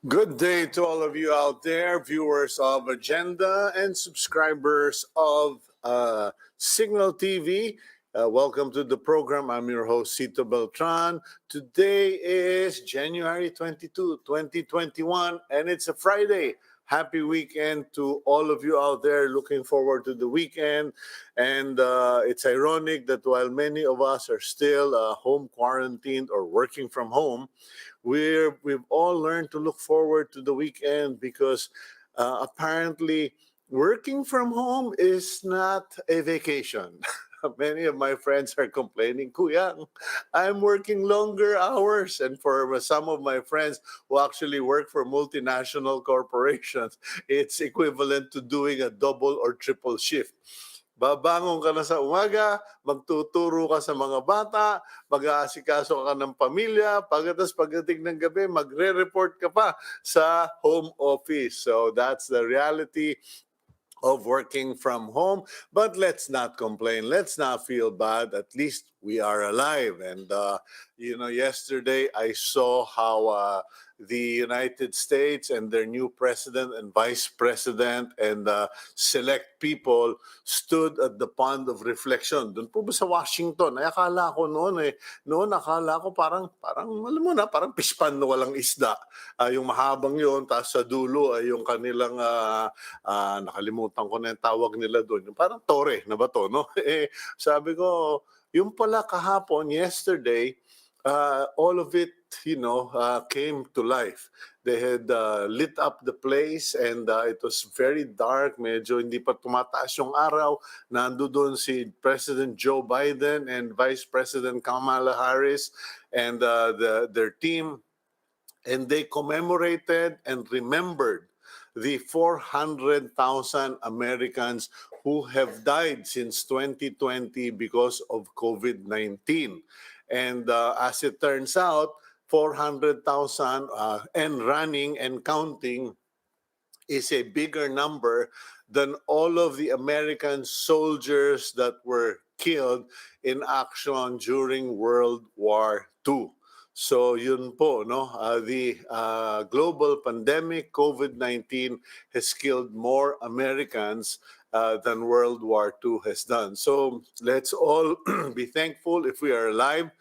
Good day to all of you out there, viewers of Agenda and subscribers of Signal TV. Welcome to the program. I'm your host, Cito Beltran. Today is January 22, 2021, and it's a Friday. Happy weekend to all of you out there looking forward to the weekend. And it's ironic that while many of us are still home quarantined or working from home, we've all learned to look forward to the weekend because apparently working from home is not a vacation. Many of my friends are complaining, Kuya, I'm working longer hours. And for some of my friends who actually work for multinational corporations, it's equivalent to doing a double or triple shift. Babangon ka na sa umaga, magtuturo ka sa mga bata, mag-aasikaso ka ng pamilya, pagdating ng gabi, magre-report ka pa sa home office. So that's the reality of working from home. But let's not complain. Let's not feel bad. At least we are alive. And, yesterday I saw how the United States and their new president and vice president and select people stood at the pond of reflection. Doon po ba sa Washington? Ay, akala ko noon akala ko parang, alam mo na, parang pispan na walang isda. Yung mahabang yun, tapos sa dulo ay yung kanilang, nakalimutan ko na yung tawag nila doon. Yung parang tore na ba to, no? Sabi ko, yung pala kahapon, yesterday, all of it, came to life. They had lit up the place and it was very dark. Medyo hindi pa tumataas yung araw. Nando doon si President Joe Biden and Vice President Kamala Harris and their team. And they commemorated and remembered the 400,000 Americans who have died since 2020 because of COVID-19. And as it turns out, 400,000 and running and counting is a bigger number than all of the American soldiers that were killed in action during World War II. So yun po, no? The global pandemic, COVID-19, has killed more Americans than World War II has done. So let's all be thankful if we are alive.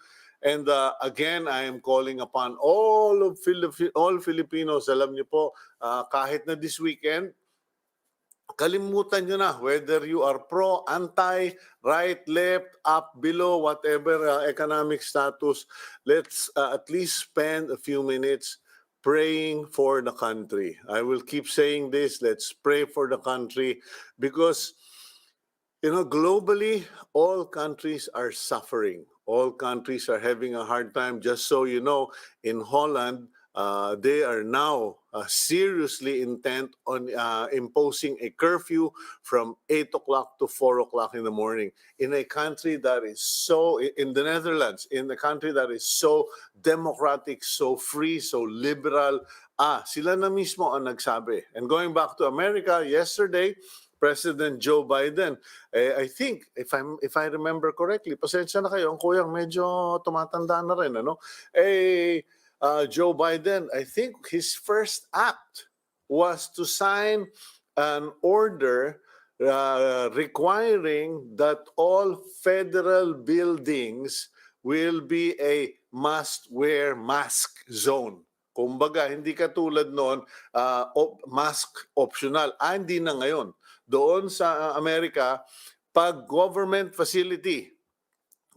And again, I am calling upon all Filipinos. Alam niyo po, kahit na this weekend, kalimutan nyo na whether you are pro, anti, right, left, up, below, whatever economic status. Let's at least spend a few minutes praying for the country. I will keep saying this. Let's pray for the country because globally, all countries are suffering. All countries are having a hard time. Just so you know, in Holland, they are now seriously intent on imposing a curfew from 8 o'clock to 4 o'clock in the morning in a country that is so, in the Netherlands, in a country that is so democratic, so free, so liberal. Sila na mismo ang nagsabi. And going back to America, yesterday, President Joe Biden, I think, if I remember correctly, pasensya na kayo, ang kuyang medyo tumatanda na rin, ano? Joe Biden, I think his first act was to sign an order requiring that all federal buildings will be a must-wear mask zone. Kumbaga, hindi katulad noon, mask optional. Hindi na ngayon. Doon sa Amerika, pag government facility,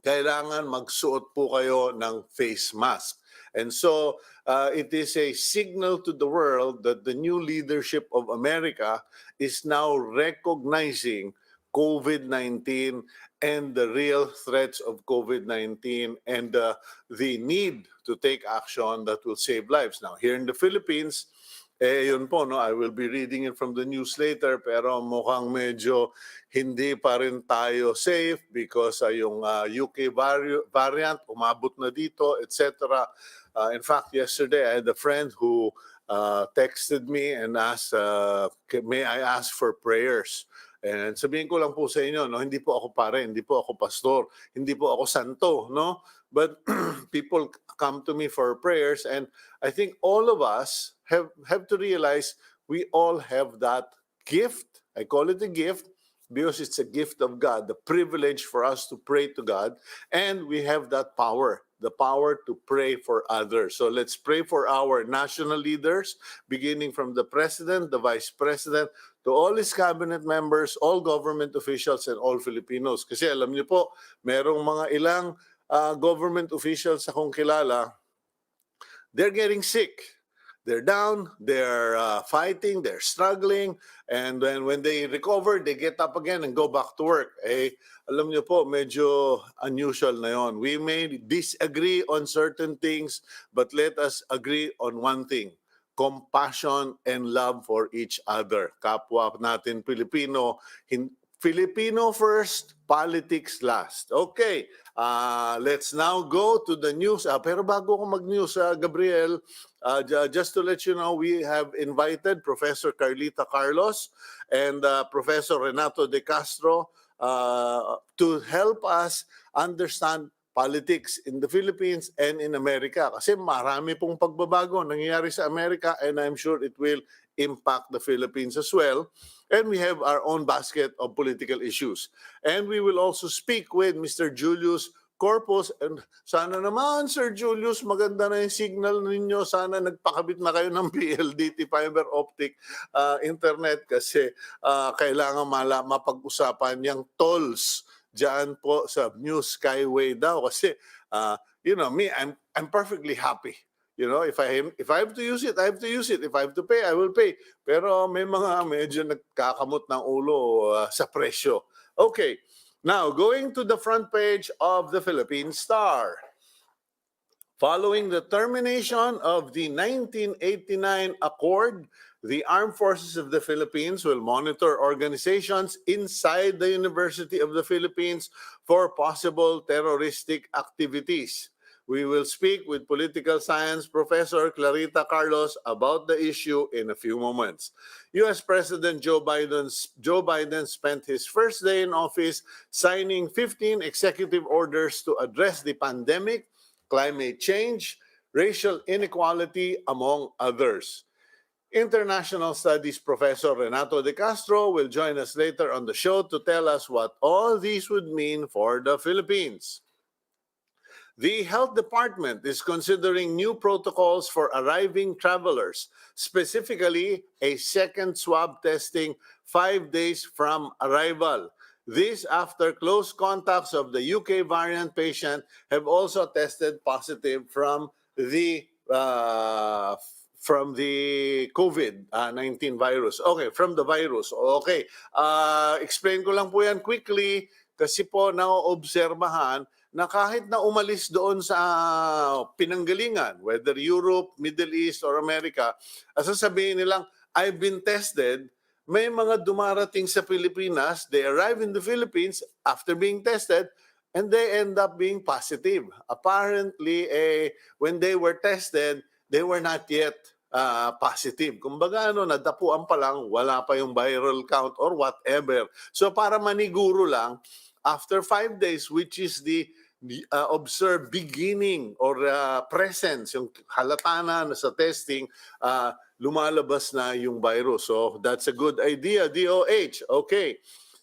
kailangan magsuot po kayo ng face mask. And so it is a signal to the world that the new leadership of America is now recognizing COVID-19 and the real threats of COVID-19 and the need to take action that will save lives. Now, here in the Philippines, yun po, no, I will be reading it from the news later, pero mukhang medyo hindi pa rin tayo safe because yung UK variant umabot na dito, etc. In fact, yesterday I had a friend who texted me and asked, may I ask for prayers? And sabihin ko lang po sa inyo, no, hindi po ako pare, hindi po ako pastor, hindi po ako santo, no? But people come to me for prayers, and I think all of us have to realize we all have that gift. I call it a gift because it's a gift of God, the privilege for us to pray to God, and we have that power, the power to pray for others. So let's pray for our national leaders, beginning from the president, the vice president, to all his cabinet members, all government officials, and all Filipinos. Kasi alam niyo po, merong mga ilang government officials akong kilala, they're getting sick. They're down, they're fighting, they're struggling, and then when they recover, they get up again and go back to work. Eh, alam niyo po, medyo unusual na yon. We may disagree on certain things, but let us agree on one thing: compassion and love for each other. Kapwa natin Pilipino, Filipino first, politics last. Okay, let's now go to the news. Pero bago ko mag-news, Gabriel, just to let you know, we have invited Professor Clarita Carlos and Professor Renato De Castro to help us understand politics in the Philippines and in America. Kasi marami pong pagbabago nangyayari sa Amerika, and I'm sure it will impact the Philippines as well. And we have our own basket of political issues. And we will also speak with Mr. Julius Corpuz. And sana naman, Sir Julius, maganda na yung signal ninyo. Sana nagpakabit na kayo ng PLDT, fiber optic internet, kasi kailangan mapag-usapan yung tolls dyan po sa New Skyway daw. Kasi, you know, me, I'm perfectly happy. You know, if I have to use it, I have to use it. If I have to pay, I will pay. Pero may mga medyo nagkakamot ng ulo sa presyo. Okay, now going to the front page of the Philippine Star. Following the termination of the 1989 Accord, the Armed Forces of the Philippines will monitor organizations inside the University of the Philippines for possible terroristic activities. We will speak with political science professor Clarita Carlos about the issue in a few moments. U.S. President Joe Biden spent his first day in office signing 15 executive orders to address the pandemic, climate change, racial inequality, among others. International Studies professor Renato De Castro will join us later on the show to tell us what all these would mean for the Philippines. The Health Department is considering new protocols for arriving travelers, specifically a second swab testing 5 days from arrival. This after close contacts of the UK variant patient have also tested positive from the COVID-19 virus. Okay, from the virus. Okay, explain ko lang po yan quickly kasi po naoobserbahan na kahit na umalis doon sa pinanggalingan, whether Europe, Middle East, or America, sasabihin nilang, I've been tested, may mga dumarating sa Pilipinas, they arrive in the Philippines after being tested, and they end up being positive. Apparently, when they were tested, they were not yet positive. Kumbaga, nadapuan pa lang, wala pa yung viral count or whatever. So para maniguro lang, after 5 days, which is the observed beginning or presence, yung halata na sa testing, lumalabas na yung virus. So that's a good idea, DOH. Okay.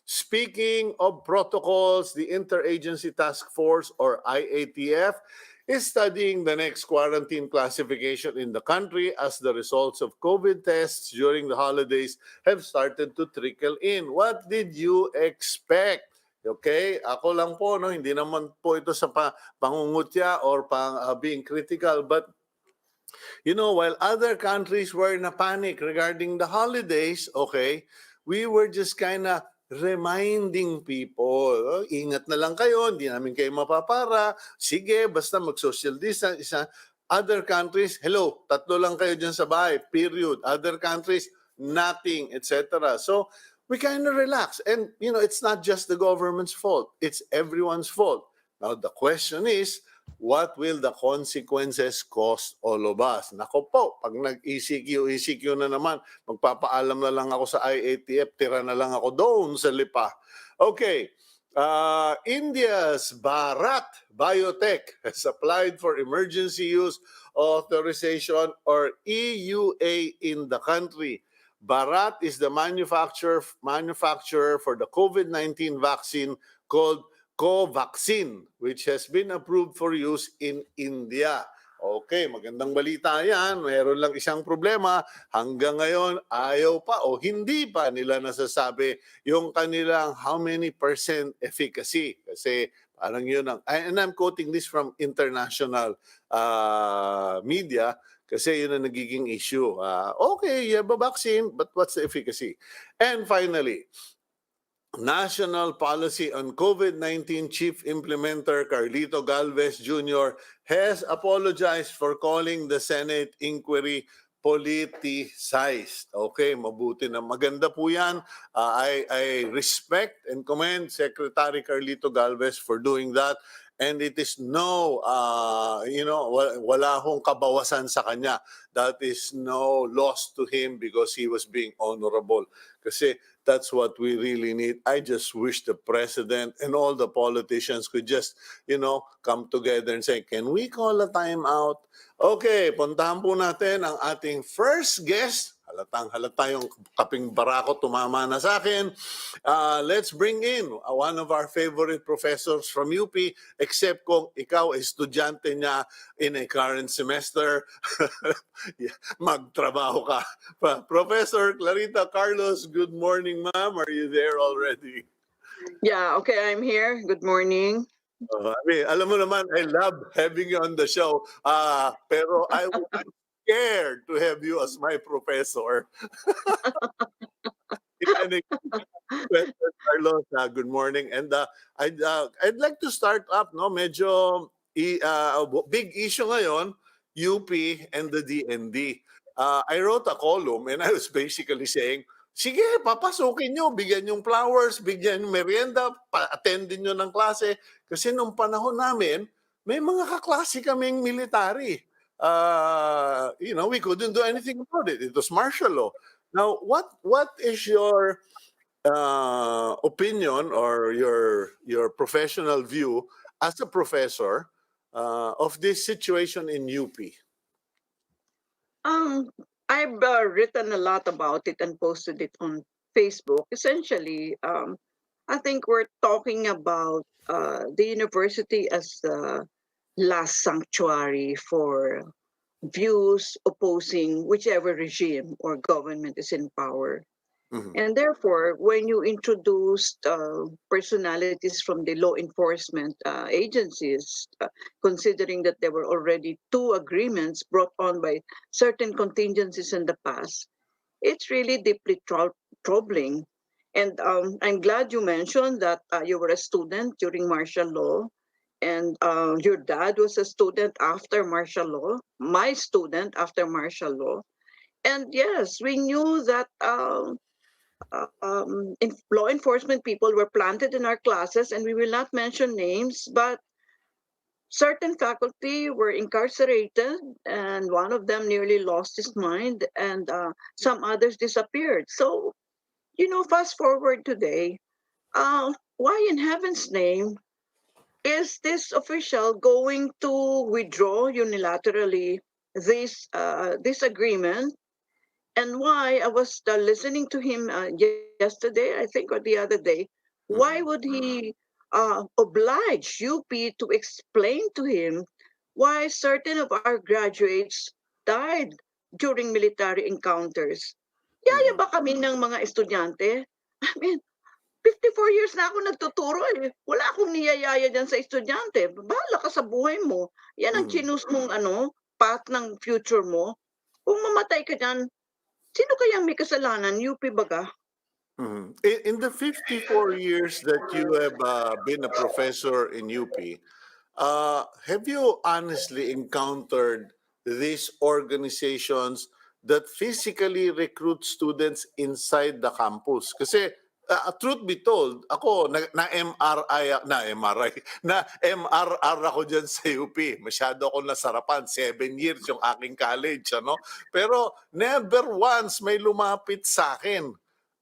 Speaking of protocols, the Interagency Task Force, or IATF, is studying the next quarantine classification in the country as the results of COVID tests during the holidays have started to trickle in. What did you expect? Okay, ako lang po, no, hindi naman po ito sa pangungutya or being critical, but you know, while other countries were in a panic regarding the holidays, okay, we were just kind of reminding people, ingat na lang kayo, hindi namin kayo mapapara, sige, basta mag-social distance. Other countries, hello, 3 lang kayo dyan sa bahay, period. Other countries, nothing, etc. So, we kind of relax. And, you know, it's not just the government's fault. It's everyone's fault. Now, the question is, what will the consequences cost all of us? Nako po, pag nag-ECQ na naman, magpapaalam na lang ako sa IATF, tira na lang ako doon sa Lipa. Okay, India's Bharat Biotech has applied for emergency use authorization or EUA in the country. Bharat is the manufacturer for the COVID-19 vaccine called Covaxin, which has been approved for use in India. Okay, magandang balita yan. Meron lang isang problema. Hanggang ngayon, ayaw pa o hindi pa nila nasasabi yung kanilang how many % efficacy. Kasi parang yun ang, and I'm quoting this from international media, kasi yun ang nagiging issue. Okay, you have a vaccine, but what's the efficacy? And finally, National Policy on COVID-19 Chief Implementer Carlito Galvez Jr. has apologized for calling the Senate inquiry politicized. Okay, mabuti na. Maganda po yan. I respect and commend Secretary Carlito Galvez for doing that. And it is no, wala hong kabawasan sa kanya. That is no loss to him because he was being honorable. Kasi that's what we really need. I just wish the president and all the politicians could just, come together and say, can we call a timeout? Okay, puntahan po natin ang ating first guest. Halatang-halata yung kaping barako tumama na sa akin. Let's bring in one of our favorite professors from UP, except kung ikaw ay estudyante niya in a current semester, magtrabaho ka. Professor Clarita Carlos, good morning, ma'am. Are you there already? Yeah, okay, I'm here. Good morning. Alam mo naman, I love having you on the show. Pero I'm scared to have you as my professor. Professor Carlos, good morning. And I'd like to start up, medyo big issue ngayon, UP and the DND. I wrote a column and I was basically saying, sige, papasukin nyo, bigyan yung flowers, bigyan yung merienda, attendin nyo ng klase. Kasi nung panahon namin, may mga kaklase kaming military. We couldn't do anything about it. It was martial law. Now, what is your opinion or your professional view as a professor of this situation in UP? I've written a lot about it and posted it on Facebook. Essentially, I think we're talking about the university as the last sanctuary for views opposing whichever regime or government is in power. Mhm. And therefore, when you introduced personalities from the law enforcement agencies, considering that there were already 2 agreements brought on by certain contingencies in the past, it's really deeply troubling. And I'm glad you mentioned that you were a student during martial law, and your dad was a student after martial law, my student after martial law. And yes, we knew that law enforcement people were planted in our classes, and we will not mention names, but certain faculty were incarcerated, and one of them nearly lost his mind, and some others disappeared. So, fast forward today, why in heaven's name is this official going to withdraw unilaterally this agreement? And why I was listening to him yesterday, I think, or the other day, why would he oblige UP to explain to him why certain of our graduates died during military encounters? Yaya ba kami ng mga estudyante? I mean, 54 years na ako nagtuturo eh. Wala akong niyayaya dyan sa estudyante. Bahala ka sa buhay mo. Yan ang chinus mong path ng future mo. Kung mamatay ka dyan, sino kayang may kasalanan? UP baga? In the 54 years that you have been a professor in UP, have you honestly encountered these organizations that physically recruit students inside the campus? Kasi truth be told, ako na MRR ako diyan sa UP. Masyado ako nasarapan, 7 years yung aking college, ano. Pero never once may lumapit sa akin.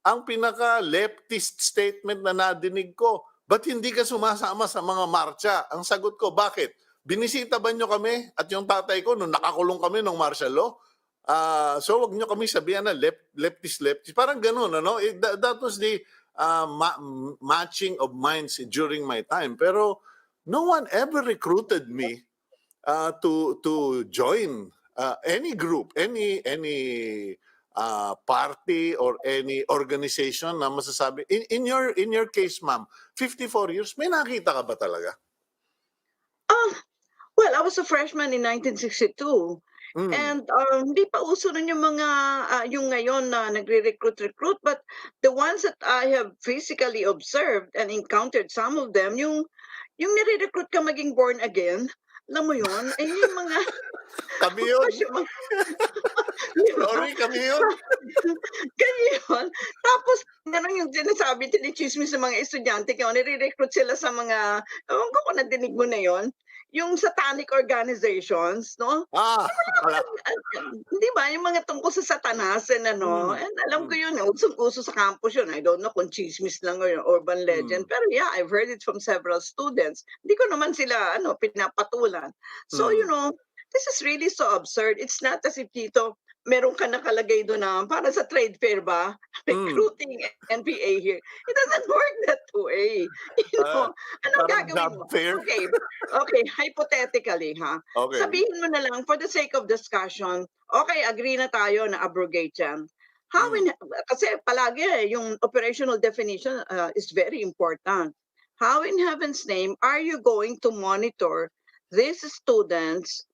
Ang pinaka-leftist statement na nadinig ko, "Ba't hindi ka sumasama sa mga marcha?" Ang sagot ko, "Bakit? Binisita ba niyo kami at yung tatay ko nung nakakulong kami ng martial law? So wag niyo kami sabihan na leftist. Parang gano'n, ano? That was the matching of minds during my time. Pero no one ever recruited me to join any group, any party or any organization na masasabi. In your case, ma'am, 54 years, may nakita ka ba talaga? Well, I was a freshman in 1962. Mm. And hindi pa uso nun yung mga yung ngayon na nagre-recruit, but the ones that I have physically observed and encountered some of them, yung nire-recruit ka maging born again, alam mo yun? Eh, yung mga Kami of yun. course, yung mga, di ba? Sorry, kami yun. Ganyan. Tapos, gano'n yung sinasabi, tinichismis sa mga estudyante ko, nire-recruit sila sa mga, ewan ko kung nadinig mo na yon, yung satanic organizations, no? Ah, ala. Hindi ba, yung mga tungkol sa Satanas and ano, Mm, and alam ko mm, yun, usong-uso sa campus yun. I don't know kung chismis lang or yung urban legend, mm, pero yeah, I've heard it from several students. Hindi ko naman sila ano, pinapatulan. So, mm. this is really so absurd. It's not as if dito meron ka nakalagay doon na para sa trade fair ba, Mm. recruiting NPA here. It doesn't work that way. Ah, Anong parang gagawin job mo? fair. Okay, okay, hypothetically ha, Okay. sabihin mo na lang for the sake of discussion, okay, agree na tayo na abrogate yan. How Mm, in, kasi palagi yung operational definition is very important. How in heaven's name are you going to monitor these students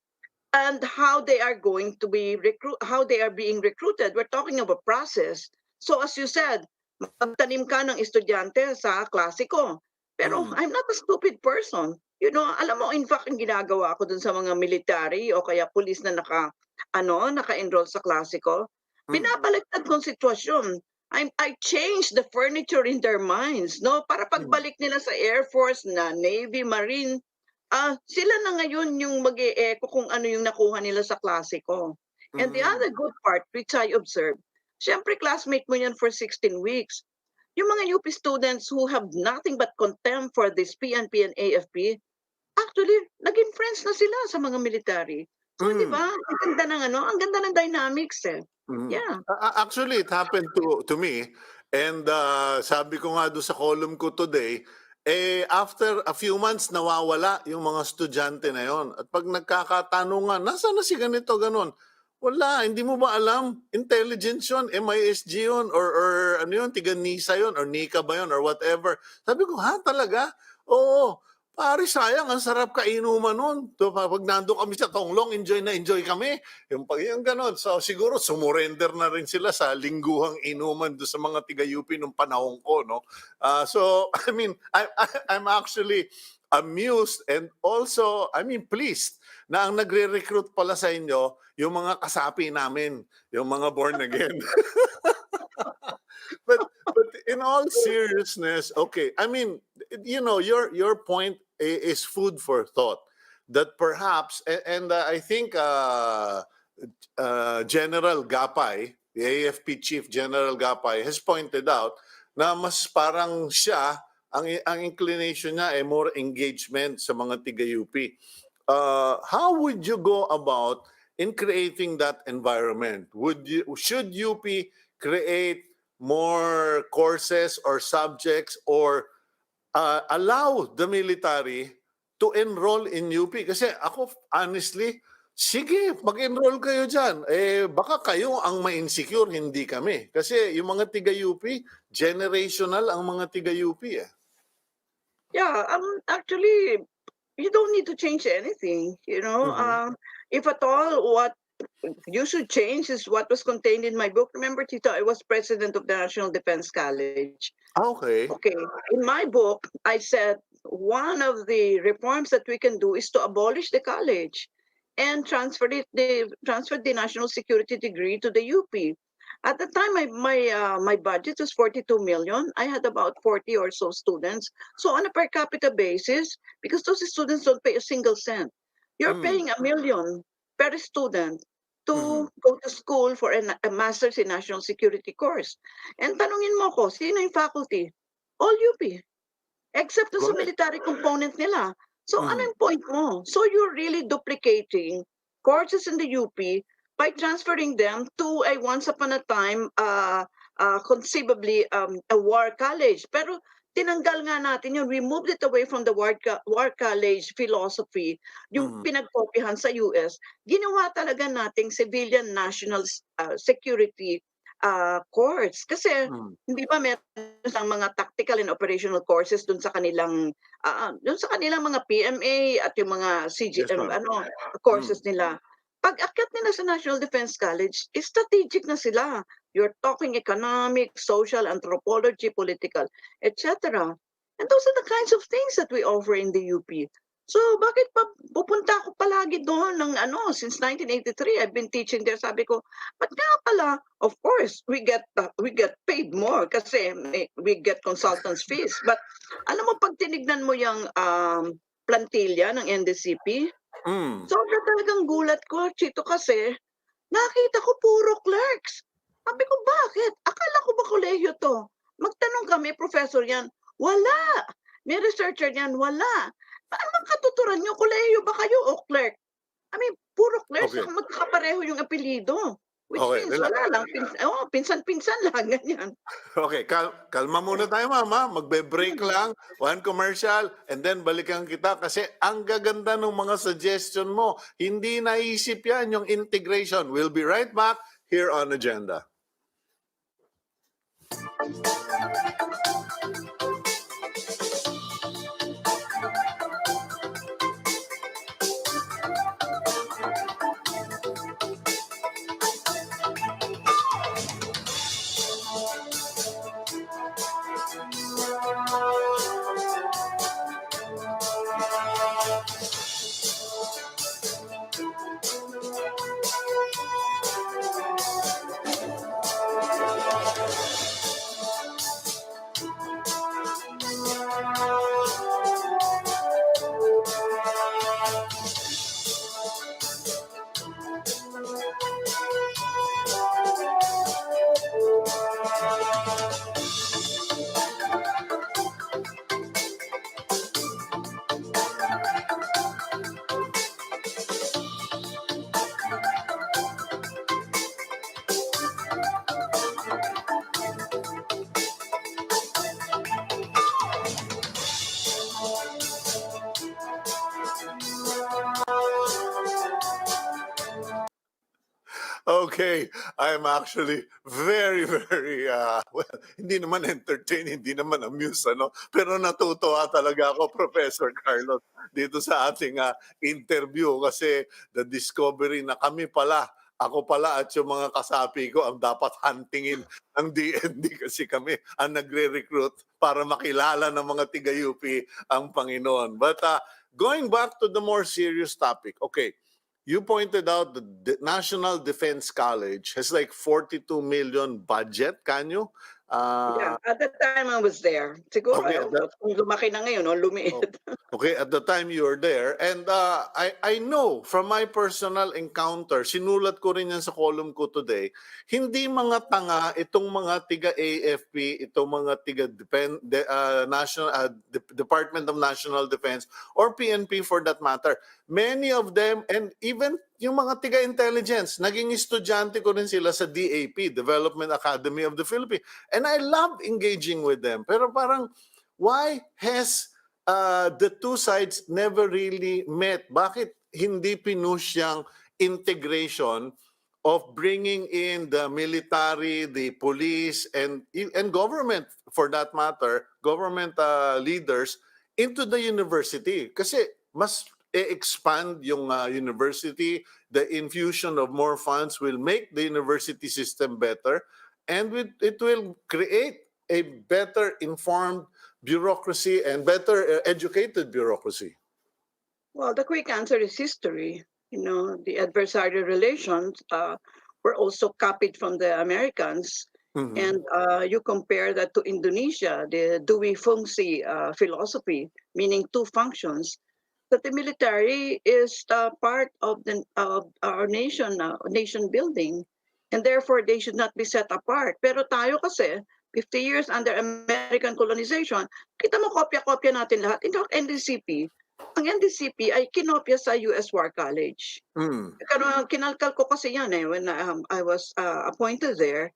and how they are going to be how they are being recruited? We're talking of a process. So as you said, magtanim ka ng estudyante sa klase ko. Pero mm, I'm not a stupid person. Alam mo, in fact, ang ginagawa ko dun sa mga military o kaya police na naka-enroll sa klase ko, mm, binabaliktad kong sitwasyon. I change the furniture in their minds, no? Para mm, pagbalik nila sa Air Force, na Navy, Marine, sila na ngayon yung mag-e-echo kung ano yung nakuha nila sa klase ko. And the mm, other good part, which I observed, siyempre classmate mo yan for 16 weeks. Yung mga UP students who have nothing but contempt for this PNP and AFP, actually, naging friends na sila sa mga military. So, di mm, ba? Ang ganda ng dynamics eh. mm. Yeah. Actually, it happened to me. And sabi ko nga doon sa column ko today, after a few months, nawawala yung mga estudyante na yon. At pag nagkakatanungan, nasaan na si ganito, ganon? Wala, hindi mo ba alam? Intelligence yun, MISG yun, or ano yun, tiga-NISA yun, or NICA ba yun, or whatever. Sabi ko, ha, talaga? Oo. Pare, sayang, ang sarap kainuman nun. Pag nando kami sa Tonglong, enjoy na enjoy kami. Yung ganon. So siguro sumurrender na rin sila sa lingguhang inuman do sa mga tiga-UP nung panahon ko, no? So, I mean, I'm actually amused and also, I mean, pleased na ang nagre-recruit pala sa inyo, yung mga kasapi namin, yung mga born again. But in all seriousness, okay, I mean, your point is food for thought. That perhaps, and I think General Gapay, the AFP Chief General Gapay, has pointed out na mas parang siya, ang inclination niya ay more engagement sa mga tiga-UP. How would you go about in creating that environment? Should UP create more courses or subjects or allow the military to enroll in UP? Kasi ako, honestly, sige, mag-enroll kayo dyan. Baka kayo ang ma-insecure, hindi kami. Kasi yung mga tiga-UP, generational ang mga tiga-UP eh. Yeah, actually, you don't need to change anything, Mhm. if at all, what you should change is what was contained in my book. Remember, Tito, I was president of the National Defense College. Okay. Okay, in my book, I said one of the reforms that we can do is to abolish the college and transfer the national security degree to the UP. At the time, my budget was 42 million. I had about 40 or so students. So on a per capita basis, because those students don't pay a single cent, you're Mm, paying 1 million per student mhm. to go to school for a master's in national security course. And tanungin mo ko, sino yung faculty? All UP. Except dun sa Correct. military component nila. So ano Mhm, yung point mo? So you're really duplicating courses in the UP by transferring them to a once upon a time, conceivably a war college. Pero tinanggal nga natin yun. We moved it away from the war college philosophy, yung mhm, pinagkopyahan sa US. Ginawa talaga nating civilian national security course. Kasi mhm. hindi ba meron ang mga tactical and operational courses dun sa kanilang mga PMA at yung mga Yes, ma'am. courses Mm, nila. Pag-akyat nila sa National Defense College, strategic na sila. You're talking economics, social, anthropology, political, etc. And those are the kinds of things that we offer in the UP. So bakit pa pupunta ako palagi doon ng since 1983 I've been teaching there. Sabi ko, ba't nga pala, of course, we get paid more kasi we get consultants fees. But alam mo, pag tinignan mo yung plantilla ng NDCP, mm. sobra talagang gulat ko, Chito, kasi nakita ko puro clerks. Sabi ko, bakit? Akala ko ba kolehiyo to? Magtanong kami, professor yan. Wala. May researcher yan. Wala. Paano bang katuturan nyo? Kolehiyo ba kayo o clerk? I mean, puro clerks, Okay. saka magkakapareho yung apelyido. Which Okay, means wala lang, pinsan-pinsan lang, ganyan. okay, kalma muna tayo, mama. Magbe-break lang, one commercial, and then balikan kita kasi ang gaganda ng mga suggestion mo. Hindi naisip yan yung integration. We'll be right back here on Agenda. Okay, I'm actually very, very, well, hindi naman entertained, hindi naman amused, ano? Pero natutuwa talaga ako, Professor Carlos, dito sa ating interview kasi the discovery na kami pala, ako pala at yung mga kasapi ko ang dapat huntingin ng DND kasi kami ang nagre-recruit para makilala ng mga tiga-UP ang Panginoon. But going back to the more serious topic, okay, you pointed out the National Defense College has like 42 million budget, can you? Yeah, Uh, at the time I was there. Siguro, okay, ewan ko kung lumaki na ngayon o lumiit. oh, okay, at the time you were there, and I know from my personal encounter, sinulat ko rin yan sa column ko today, hindi mga tanga itong mga tiga AFP, itong mga tiga Department of National Defense or PNP for that matter. Many of them, and even yung mga tiga-intelligence, naging estudyante ko rin sila sa DAP, Development Academy of the Philippines. And I love engaging with them. Pero parang, why has the two sides never really met? Bakit hindi pinush yung integration of bringing in the military, the police, and government, for that matter, government leaders into the university? Kasi mas expand yung university, the infusion of more funds will make the university system better, and it will create a better informed bureaucracy and better educated bureaucracy. Well, the quick answer is history. The adversarial relations. were also copied from the Americans. Mhm. And you compare that to Indonesia, the Dui Fungsi philosophy, meaning two functions, that the military is part of our nation building, and therefore they should not be set apart. Pero tayo kasi, 50 years under American colonization, kita mo kopya-kopya natin lahat. In fact, NDCP, ang NDCP ay kinopya sa US War College. Mm. Kinalkal ko kasi yan when I was appointed there.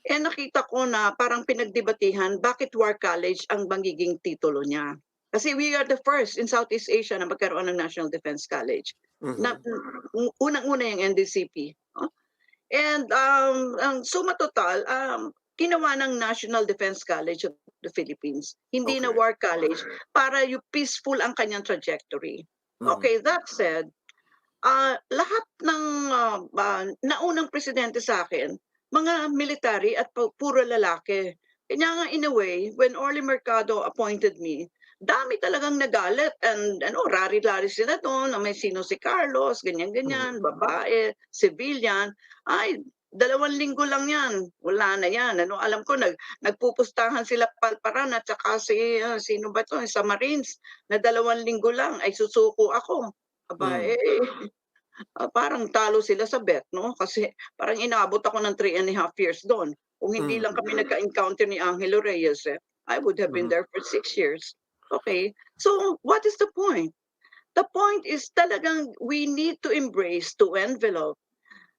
Eh nakita ko na parang pinagdebatihan bakit War College ang magiging titulo niya. Kasi we are the first in Southeast Asia na magkaroon ng National Defense College. Na, Mhm. unang-una yung NDCP. Oh. And ang suma total, ginawa ng National Defense College of the Philippines. Hindi na Okay. War College para yung peaceful ang kanyang trajectory. Mhm. Okay, that said, lahat ng naunang presidente sa akin, mga military at puro lalaki. Kaya nga in a way, when Orly Mercado appointed me, dami talagang nagalit and rari-rari sila doon, may sino si Carlos, ganyan-ganyan, Mhm. babae, civilian. Ay, 2 linggo lang yan. Wala na yan. Alam ko, nagpupustahan sila Palparan at saka sino ba to, sa Marines, na 2 linggo lang, ay susuko ako. Aba, Mm. parang talo sila sa bet, no? Kasi parang inabot ako ng 3.5 years doon. Kung hindi lang Mm. kami nagka-encounter ni Angelo Reyes, I would have been Mhm. there for 6 years. Okay, so what is the point? The point is talagang we need to embrace, to envelope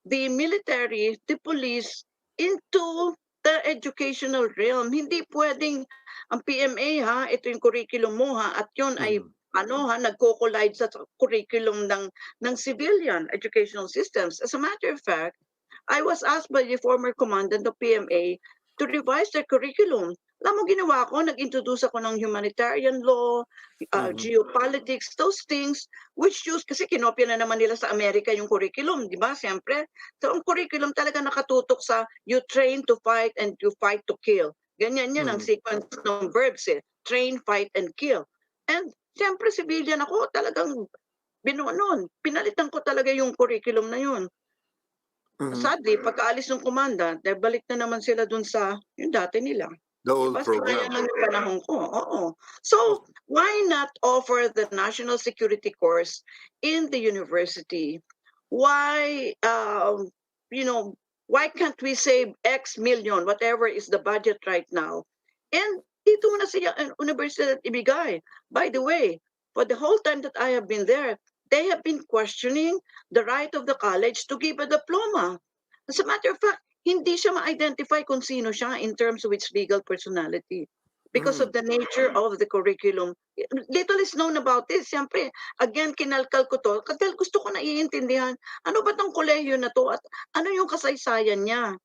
the military, the police into the educational realm. Hindi pwedeng ang PMA ito yung curriculum mo at yun ay Mhm. nagko-collide sa curriculum ng civilian educational systems. As a matter of fact, I was asked by the former commandant of PMA to revise their curriculum. Alam mo ginawa ko, nag-introduce ako ng humanitarian law, Mhm. geopolitics, those things, which use, kasi kinopya na naman nila sa Amerika yung curriculum, di ba? Siyempre. So ang curriculum talaga nakatutok sa you train to fight and you fight to kill. Ganyan yan ang Mhm. sequence ng verbs Train, fight, and kill. And siyempre civilian ako, talagang pinalitan ko talaga yung curriculum na yun. Mhm. Sadly, pagkaalis ng commandant, balik na naman sila dun sa yung dati nila. The 'Di old ba sayang program. lang yung panahon ko, oo. So, Okay. why not offer the national security course in the university? Why, you know, why can't we save X million, whatever is the budget right now, and dito mo na siya universidad ibigay. By the way, for the whole time that I have been there, they have been questioning the right of the college to give a diploma. As a matter of fact, hindi siya ma-identify kung sino siya in terms of its legal personality because Mm. of the nature of the curriculum. Little is known about this. Siyempre, again, kinalkal ko to kasi gusto ko na iintindihan ano ba tong kolehiyo na to at ano yung kasaysayan niya.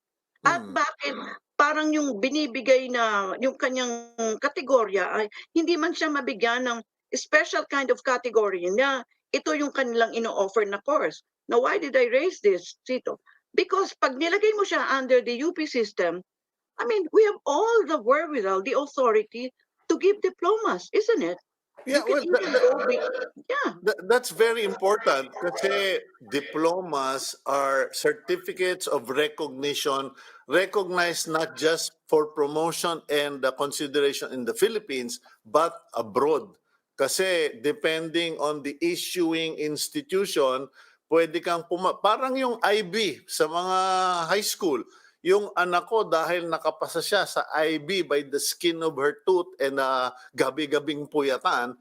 At Mm. bakit parang yung binibigay na yung kanyang kategorya ay hindi man siya mabigyan ng special kind of category niya. Ito yung kanilang ino-offer na course. Now, why did I raise this, Cito? Because pag nilagay mo siya under the UP system, I mean, we have all the wherewithal, the authority to give diplomas, isn't it? You Yeah, can well, even go yeah. that's very important kasi diplomas are certificates of recognition recognized not just for promotion and consideration in the Philippines but abroad. Kasi depending on the issuing institution, pwede kang parang yung IB sa mga high school. Yung anak ko dahil nakapasa siya sa IB by the skin of her tooth and gabi-gabing puyatan,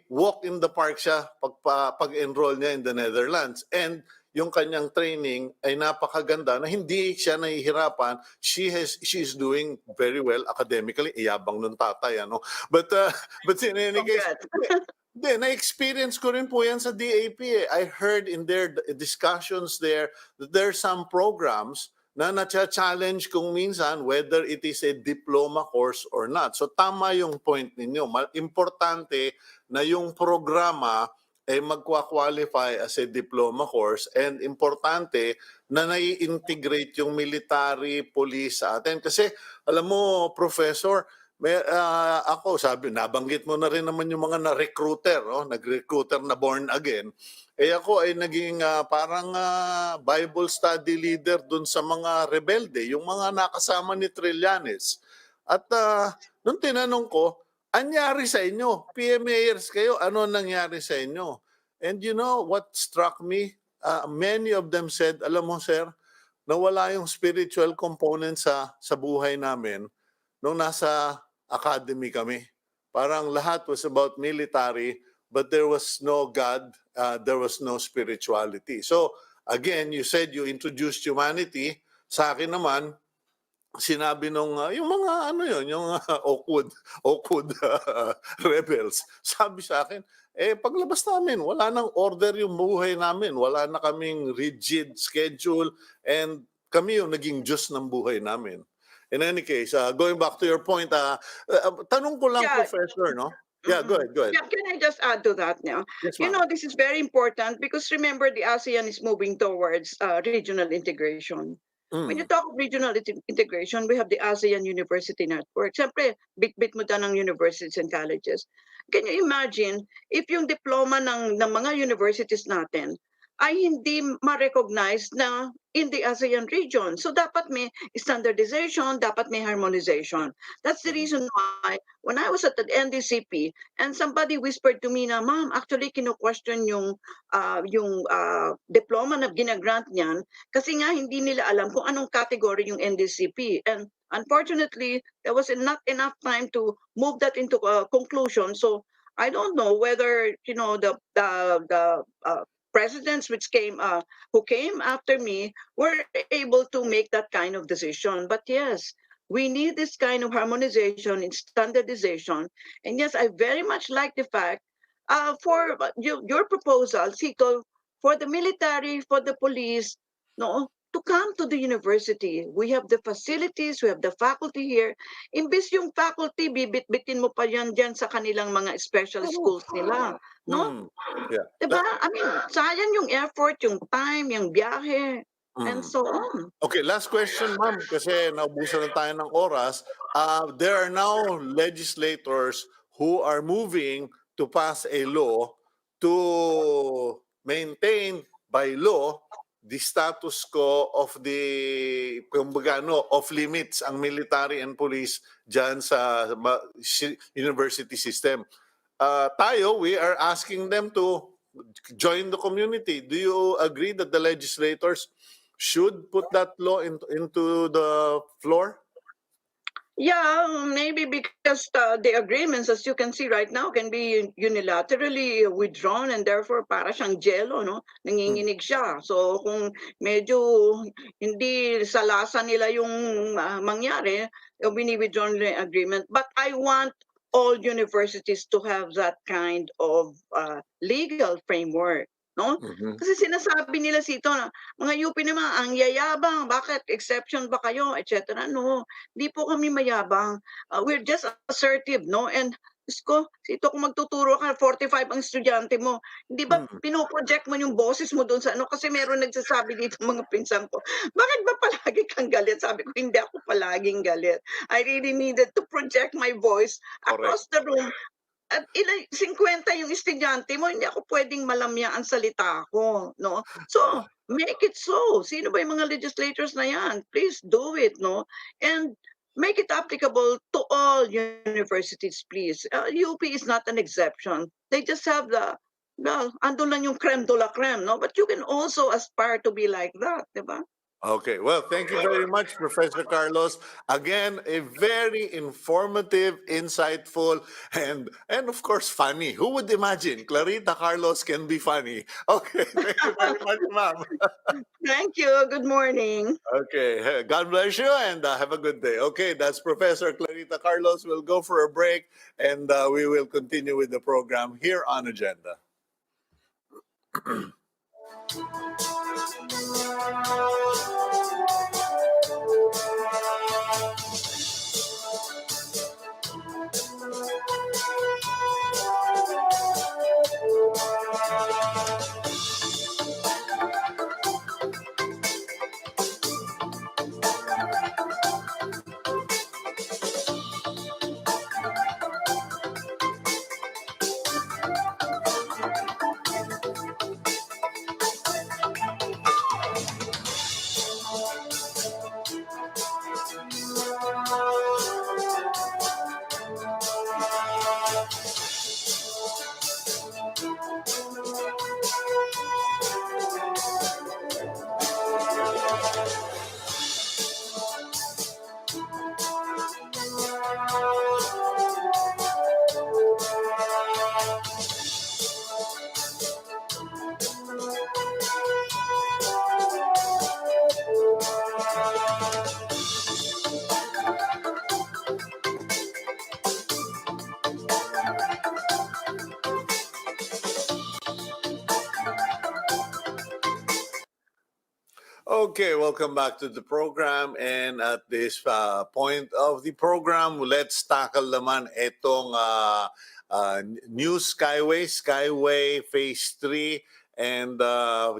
walk in the park siya pag-enroll niya in the Netherlands. And yung kanyang training ay napakaganda na hindi siya nahihirapan. She is doing very well academically. Iyabang nung tatay, ano? But in any case, Congrats. na-experience ko rin po yan sa DAP. I heard in their discussions there that there are some programs na na-challenge kung minsan whether it is a diploma course or not. So tama yung point ninyo. Importante na yung programa ay magkwa-qualify as a diploma course and importante na nai-integrate yung military police sa atin. Kasi alam mo, Professor, ako, nabanggit mo na rin naman yung mga na-recruiter, nag-recruiter na born again. ako ay naging parang Bible study leader dun sa mga rebelde, yung mga nakasama ni Trillanes. At nung tinanong ko, anyari sa inyo? PMAers kayo, ano nangyari sa inyo? And you know what struck me? Many of them said, alam mo sir, nawala yung spiritual component sa buhay namin nung nasa academy kami. Parang lahat was about military, but there was no God, there was no spirituality. So again, you said you introduced humanity. Sa akin naman, sinabi nung yung mga ano yun, yung Okud rebels. Sabi sa akin, paglabas namin, wala nang order yung buhay namin. Wala na kaming rigid schedule and kami yung naging Diyos ng buhay namin. In any case, going back to your point, tanong ko lang, Yeah. Professor, no? Yeah, go ahead, go ahead. Yeah, can I just add to that now? Yes, You ma'am. know, this is very important because remember, the ASEAN is moving towards regional integration. When you Mm. talk of regional integration, we have the ASEAN University Network. Siyempre, bit-bit mo dyan ng universities and colleges. Can you imagine if yung diploma ng mga universities natin ay hindi ma-recognize na in the ASEAN region? So dapat may standardization, dapat may harmonization. That's the Mm. reason why when I was at the NDCP and somebody whispered to me na, ma'am, actually kino-question yung diploma na ginagrant niyan kasi nga hindi nila alam kung anong category yung NDCP. And unfortunately, there was not enough time to move that into a conclusion. So I don't know whether the presidents who came after me were able to make that kind of decision. But yes, we need this kind of harmonization and standardization. And yes, I very much like the fact for your proposal, Cito, for the military, for the police, no, to come to the university. We have the facilities, we have the faculty here. Imbis yung faculty, bibit-bitin mo pa yan dyan sa kanilang mga special schools nila. No? Mm. Yeah. Diba? I mean, sayang yung effort, yung time, yung biyahe, and Mm. so on. Okay, last question, ma'am, kasi naubusan na tayo ng oras. There are now legislators who are moving to pass a law to maintain by law the status quo of the, kumbaga, off limits ang military and police dyan sa university system. Tayo, we are asking them to join the community. Do you agree that the legislators should put that law into the floor? Yeah, maybe because the agreements, as you can see right now, can be unilaterally withdrawn and therefore para siyang jello, no? Nanginginig siya. So kung medyo hindi sa lasa nila yung mangyari, wini-withdraw nila yung agreement. But I want all universities to have that kind of legal framework, no? Mhm. Kasi sinasabi nila sito na mga UP naman ang yayabang, bakit exception ba kayo, etc. No, di po kami mayabang. We're just assertive, no? And Diyos ko, sito kung magtuturo ka, 45 ang estudyante mo, hindi ba Mm. pinoproject mo yung boses mo doon sa ano? Kasi meron nagsasabi dito mga pinsan ko, bakit ba palagi kang galit? Sabi ko, hindi ako palaging galit. I really needed to project my voice Correct. across the room at 50 yung estudyante mo, hindi ako pwedeng malamya ang salita ko, no? So, make it so. Sino ba yung mga legislators na yan? Please do it, no? And make it applicable to all universities, please. UP is not an exception. They just have andun lang yung creme de la creme, no? But you can also aspire to be like that, di ba? Okay, well, thank you very much, Professor Carlos. Again, a very informative, insightful, and of course, funny. Who would imagine Clarita Carlos can be funny? Okay, thank you very much, ma'am. Thank you. Good morning. Okay, God bless you and have a good day. Okay, that's Professor Clarita Carlos. We'll go for a break and we will continue with the program here on Agenda. Okay, welcome back to the program. And at this point of the program, let's tackle naman itong new Skyway Phase 3. And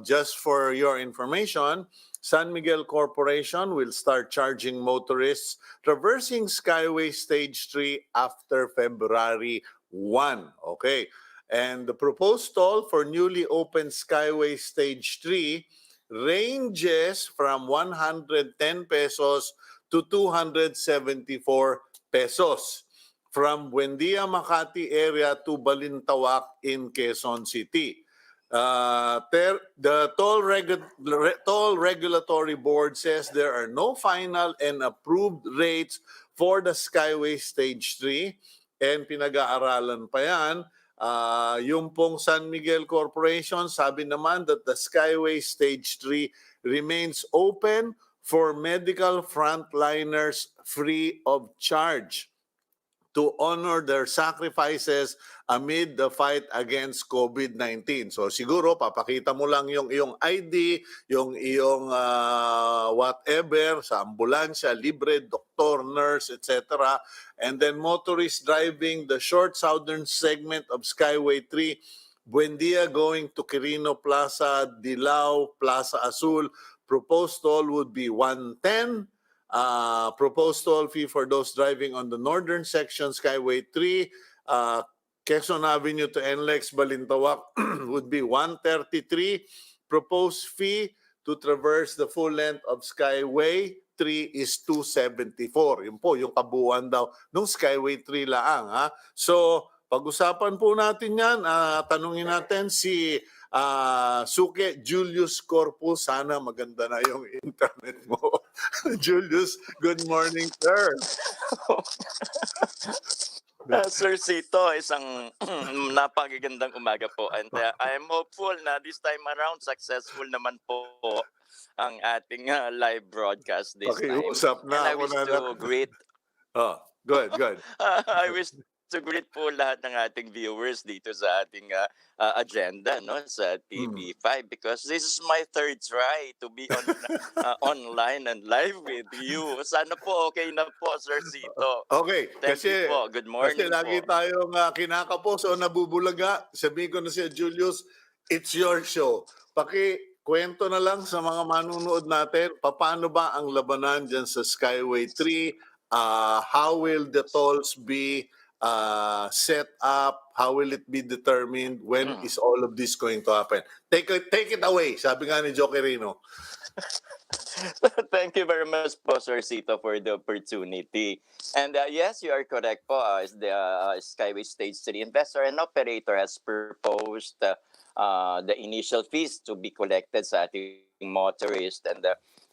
just for your information, San Miguel Corporation will start charging motorists traversing Skyway Stage 3 after February 1. Okay. And the proposed toll for newly opened Skyway Stage 3 ranges from 110 pesos to 274 pesos from Buendia, Makati area to Balintawak in Quezon City. The toll regulatory board says there are no final and approved rates for the Skyway Stage 3 and pinag-aaralan pa yan. Yung pong San Miguel Corporation, sabi naman that the Skyway Stage 3 remains open for medical frontliners free of charge to honor their sacrifices amid the fight against COVID-19. So siguro papakita mo lang yung iyong ID, yung iyong whatever sa ambulansya, libre, doktor, nurse, etc. And then motorists driving the short southern segment of Skyway 3, Buendia going to Quirino Plaza, Dilao, Plaza Azul, proposed toll would be 110. Proposed toll fee for those driving on the northern section, Skyway 3, Quezon Avenue to NLEX, Balintawak would be 133. Proposed fee to traverse the full length of Skyway 3 is 274. Yun po, yung kabuuan daw nung Skyway 3 lang. Ha? So, pag-usapan po natin yan. Tanungin natin si Suke Julius Corpuz. Sana maganda na yung internet mo. Julius, good morning, sir. Sir Cito, isang napakagandang umaga po. And I am hopeful na this time around, successful naman po ang ating live broadcast this time. Usap na and I wish to greet... Oh, go ahead. I wish to greet po lahat ng ating viewers dito sa ating agenda, no, sa TV5, because this is my third try to be on online and live with you. Sana po okay na po, Sir Cito. Okay, Thank you po. Good morning kasi lagi po. tayong kinakapos o nabubulaga. Sabihin ko na si Julius, it's your show. Kwento na lang sa mga manunood natin, paano ba ang labanan dyan sa Skyway 3? How will the tolls be set up? How will it be determined? When is all of this going to happen? Take it away, sabi nga ni Joke Rino. Thank you very much po, Sir Cito, for the opportunity. And yes, you are correct po. The Skyway Stage 3 investor and operator has proposed the initial fees to be collected sa ating motorists, and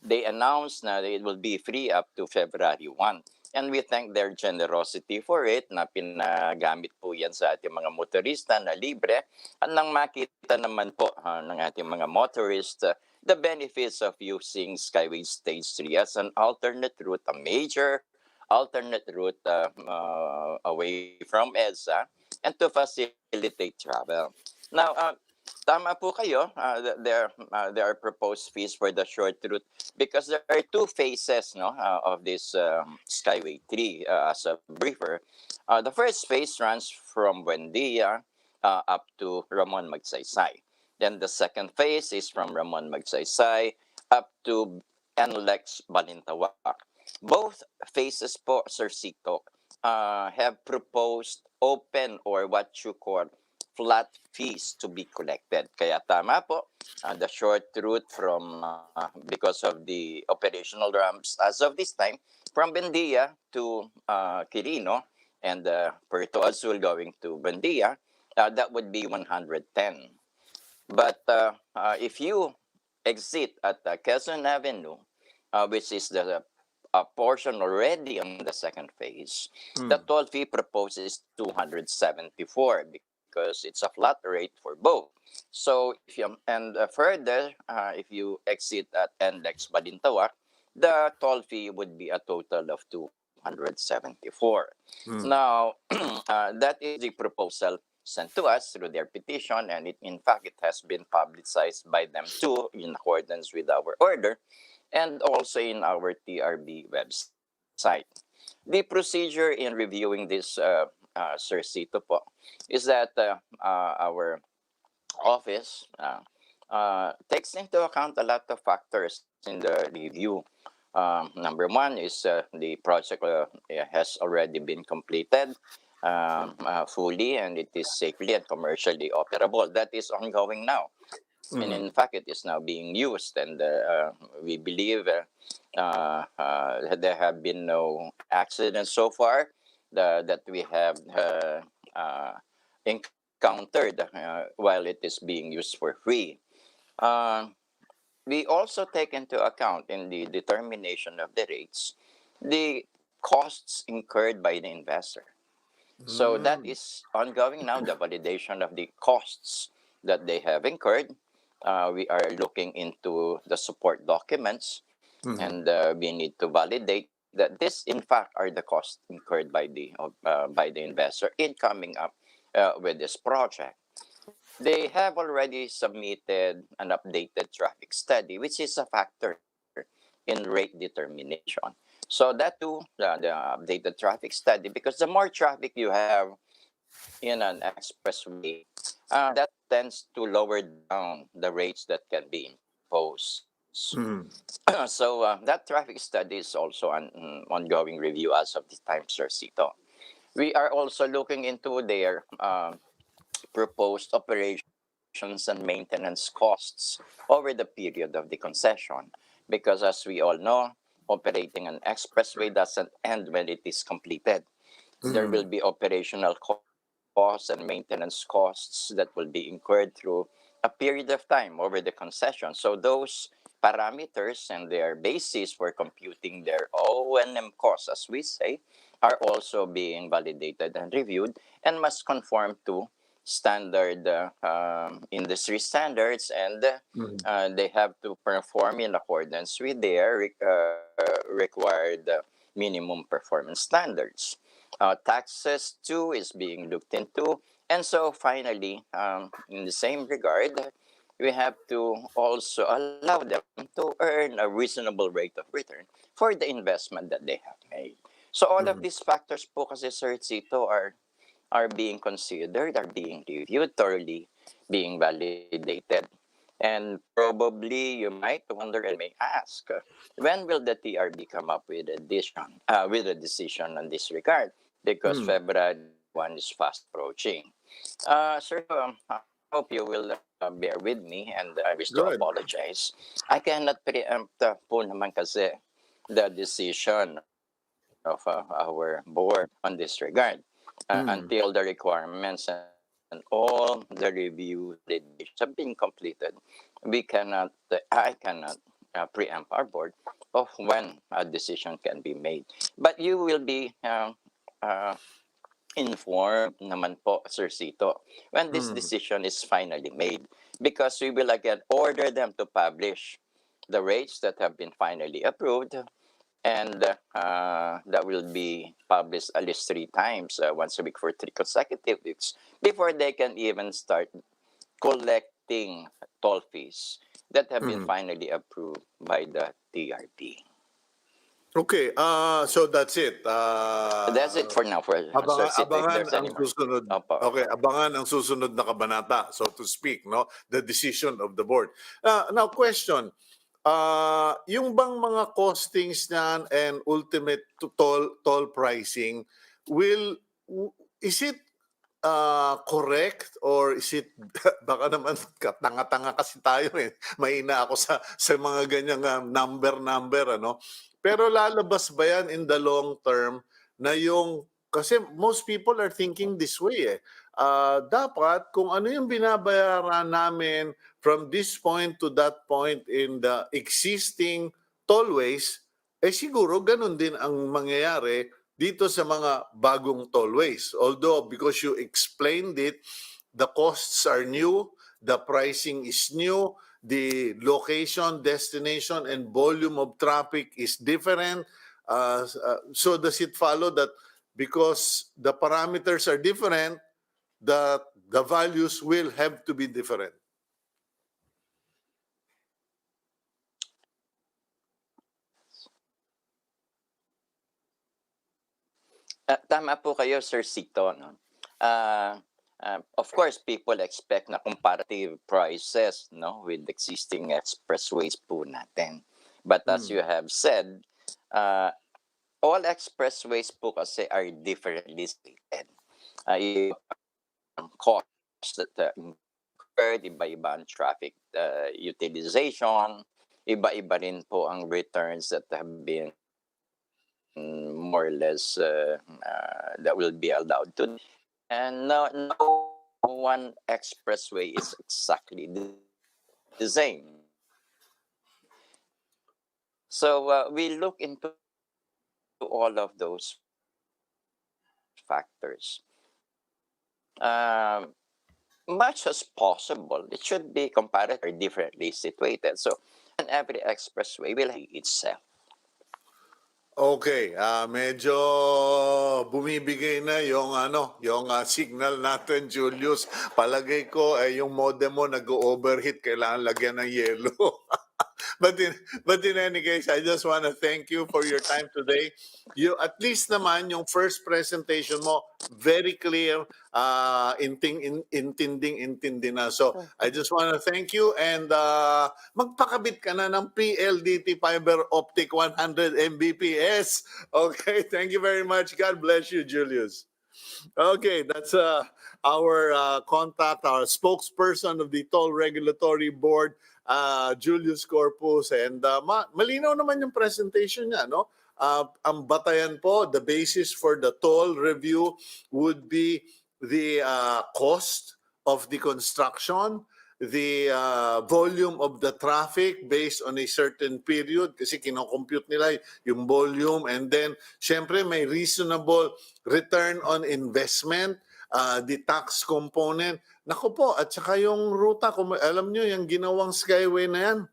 they announced na it will be free up to February 1. And we thank their generosity for it, na pinagamit po yan sa ating mga motorista na libre. At nang makita naman po ng ating mga motorists the benefits of using Skyway Stage 3 as an alternate route, a major alternate route away from EDSA, and to facilitate travel. Now, tama po kayo, there are proposed fees for the short route because there are two phases, no, of this Skyway 3 as a briefer. The first phase runs from Buendia up to Ramon Magsaysay. Then the second phase is from Ramon Magsaysay up to NLEX Balintawak. Both phases po, Sir Cito, have proposed open or what you call flat fees to be collected. Kaya tama po, the short route from, because of the operational ramps as of this time, from Buendia to Quirino and Puerto Azul going to Buendia, that would be 110. But if you exit at Quezon Avenue, which is the portion already on the second phase, the toll fee proposed is 274 because it's a flat rate for both. So if you further, if you exit at NLEX Balintawak, the toll fee would be a total of 274. Now, that is the proposal sent to us through their petition, and in fact, it has been publicized by them too in accordance with our order and also in our TRB website. The procedure in reviewing this, Sir Cito po, is that our office takes into account a lot of factors in the review. Number one is the project has already been completed fully, and it is safely and commercially operable. That is ongoing now. And in fact, it is now being used, and we believe there have been no accidents so far that we have encountered while it is being used for free. Uh, we also take into account in the determination of the rates the costs incurred by the investor. So that is ongoing now, the validation of the costs that they have incurred. We are looking into the support documents, and we need to validate that this, in fact, are the costs incurred by the investor in coming up with this project. They have already submitted an updated traffic study, which is a factor in rate determination. So that too, the updated traffic study, because the more traffic you have in an expressway, that tends to lower down the rates that can be imposed. So that traffic study is also an ongoing review as of this time, Sir Cito. We are also looking into their proposed operations and maintenance costs over the period of the concession. Because as we all know, operating an expressway doesn't end when it is completed. There will be operational costs and maintenance costs that will be incurred through a period of time over the concession. So those parameters and their basis for computing their O&M costs, as we say, are also being validated and reviewed and must conform to standard industry standards, and they have to perform in accordance with their required minimum performance standards. Taxes too is being looked into, and so finally, in the same regard, we have to also allow them to earn a reasonable rate of return for the investment that they have made. So all of these factors po kasi, Sir Cito, are being considered, are being reviewed thoroughly, being validated. And probably you might wonder and may ask, when will the TRB come up with a decision on this regard? Because February 1 is fast approaching. Sir, I hope you will bear with me, and I wish to Good. apologize. I cannot preempt po naman kasi the decision of our board on this regard. Until the requirements and all the review validations have been completed, I cannot preempt our board of when a decision can be made. But you will be informed naman po, Sir Cito, when this decision is finally made, because we will again order them to publish the rates that have been finally approved, and that will be published at least 3 times, once a week for 3 consecutive weeks, before they can even start collecting toll fees that have been finally approved by the TRP. Okay, so that's it. That's it for now, for Sir Cito. If Abangan there's any ang more. susunod. Opo. Okay, abangan ang susunod na kabanata, so to speak, no? The decision of the board. Now, question. Yung bang mga costings niyan and ultimate toll pricing is it correct, or is it baka naman tanga-tanga kasi tayo eh. Mahina ako sa mga ganyang number ano. Pero lalabas ba yan in the long term na yung, kasi most people are thinking this way eh. Dapat kung ano yung binabayaran namin from this point to that point in the existing tollways, eh siguro ganun din ang mangyayari dito sa mga bagong tollways. Although because you explained it, the costs are new, the pricing is new, the location, destination, and volume of traffic is different. So does it follow that because the parameters are different, that the values will have to be different. Tama po kayo, Sir Cito. No? Of course, people expect na comparative prices, no, with existing expressways po natin. But as you have said, all expressways po kasi are differently stated. Ang cost that incurred, iba-iba ang traffic utilization, iba-iba rin po ang returns that have been more or less that will be allowed to. And no one expressway is exactly the same. So we look into all of those factors. Much as possible, it should be comparatively differently situated. So, and every expressway will have itself. Okay, medyo bumibigay na yung yung signal natin, Julius. Palagay ko yung modem mo nag-overheat, kailangan lagyan ng yelo. But in any case, I just want to thank you for your time today. You at least naman yung first presentation mo very clear, intindi na. So I just want to thank you, and magpakabit ka na ng PLDT fiber optic 100 Mbps. Okay, thank you very much. God bless you, Julius. Okay, that's our contact, our spokesperson of the Toll Regulatory Board, Julius Corpuz. And malinaw naman yung presentation niya, no? Ang batayan po, the basis for the toll review would be the cost of the construction, the volume of the traffic based on a certain period, kasi kinocompute nila yung volume, and then syempre may reasonable return on investment, the tax component. Naku po, at saka yung ruta, kung alam nyo, yung ginawang Skyway na yan,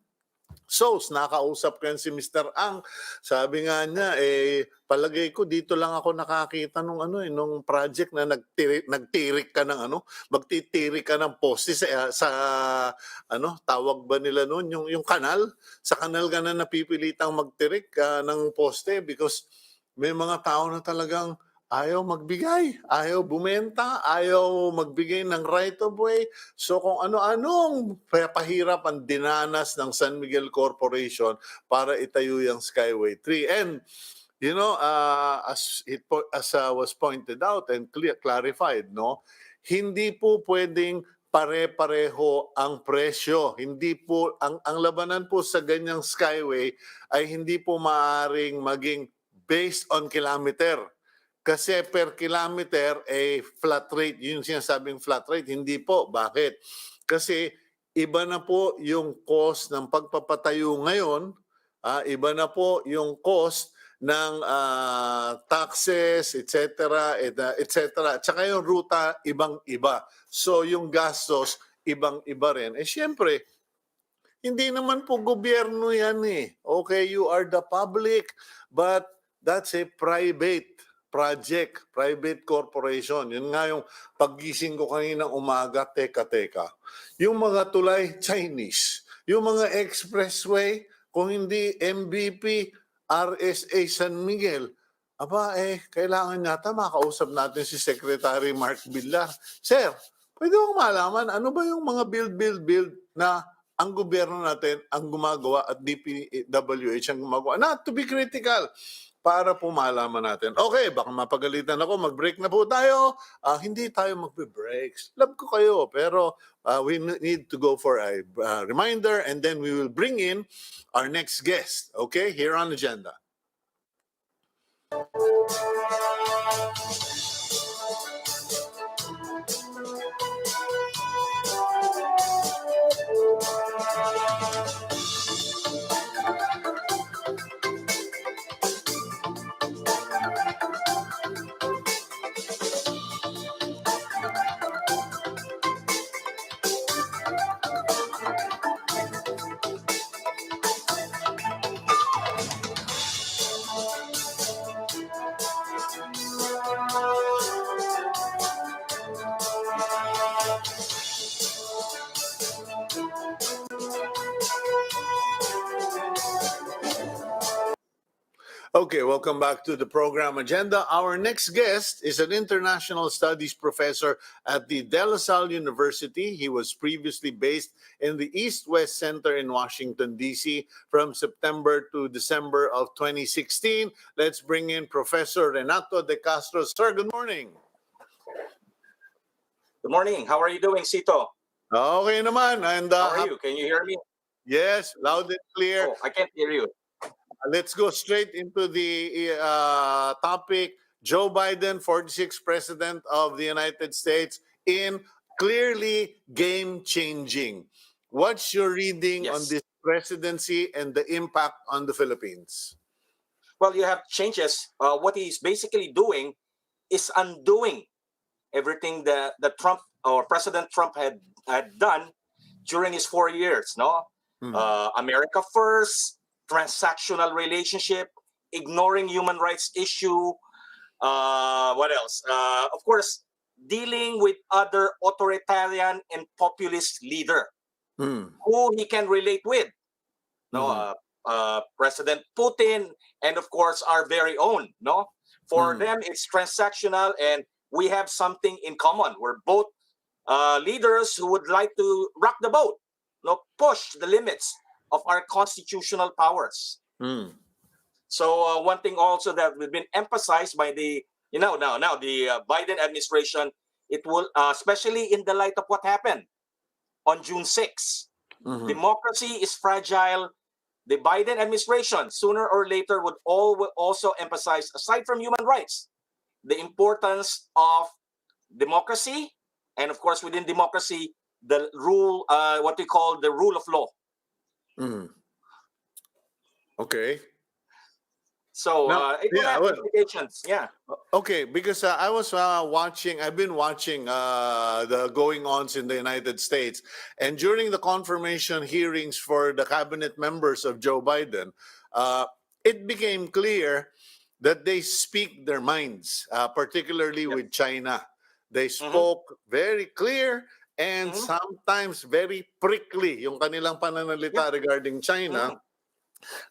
so, nakausap ko yan si Mr. Ang. Sabi nga niya, palagay ko dito lang ako nakakita nung nung project na nagtirik ka ng magtitirik ka ng poste sa tawag ba nila noon, yung kanal, sa kanal ka na napipilitang magtirik ng poste because may mga tao na talagang ayaw magbigay, ayaw bumenta, ayaw magbigay ng right of way. So kung ano-anong pahirap ang dinanas ng San Miguel Corporation para itayo yung Skyway 3. And you know, as was pointed out and clarified, no, hindi po pwedeng pare-pareho ang presyo. Hindi po ang labanan po sa ganyang Skyway ay hindi po maaring maging based on kilometer. Kasi per kilometer, flat rate, yung sinasabing flat rate, hindi po. Bakit? Kasi iba na po yung cost ng pagpapatayo ngayon, iba na po yung cost ng taxes, etc., etc. At saka yung ruta, ibang-iba. So yung gastos, ibang-iba rin. Siyempre, hindi naman po gobyerno yan eh. Okay, you are the public, but that's a private project, private corporation. Yun nga yung paggising ko kaninang umaga, teka. Yung mga tulay, Chinese. Yung mga expressway, kung hindi MVP, RSA San Miguel, kailangan yata makausap natin si Secretary Mark Villar. Sir, pwede mo malaman, ano ba yung mga build na ang gobyerno natin ang gumagawa at DPWH ang gumagawa? Not to be critical, para po malaman natin. Okay, baka mapagalitan ako, mag-break na po tayo. Hindi tayo magbe-breaks. Love ko kayo, pero we need to go for a reminder, and then we will bring in our next guest, okay, here on Agenda. Okay, welcome back to the program agenda. Our next guest is an international studies professor at the De La Salle University. He was previously based in the East-West Center in Washington, D.C. from September to December of 2016. Let's bring in Professor Renato De Castro. Sir, good morning. Good morning. How are you doing, Cito? Okay naman. And How are you? Can you hear me? yes, loud and clear. Oh, I can't hear you. Let's go straight into the topic. Joe Biden, 46th President of the United States, in clearly game-changing. What's your reading on Yes. this presidency and the impact on the Philippines? Well, you have changes. What he's basically doing is undoing everything that Trump or President Trump had done during his 4 years. No, America first, transactional relationship, ignoring human rights issue. What else? Of course, dealing with other authoritarian and populist leader Mm. who he can relate with. No, President Putin, and of course our very own. No, for them it's transactional, and we have something in common. We're both leaders who would like to rock the boat, no, push the limits of our constitutional powers. Mm. So one thing also that we've been emphasized by the now the Biden administration, it will especially in the light of what happened on June 6th. Democracy is fragile. The Biden administration, sooner or later, will also emphasize, aside from human rights, the importance of democracy, and of course, within democracy, the rule, what we call the rule of law. Mm. Okay. So Now, it will yeah, have well, implications. Yeah. Okay, because I was I've been watching the going ons in the United States. And during the confirmation hearings for the cabinet members of Joe Biden, it became clear that they speak their minds, particularly Yep. with China. They spoke very clear and sometimes very prickly yung kanilang pananalita regarding China.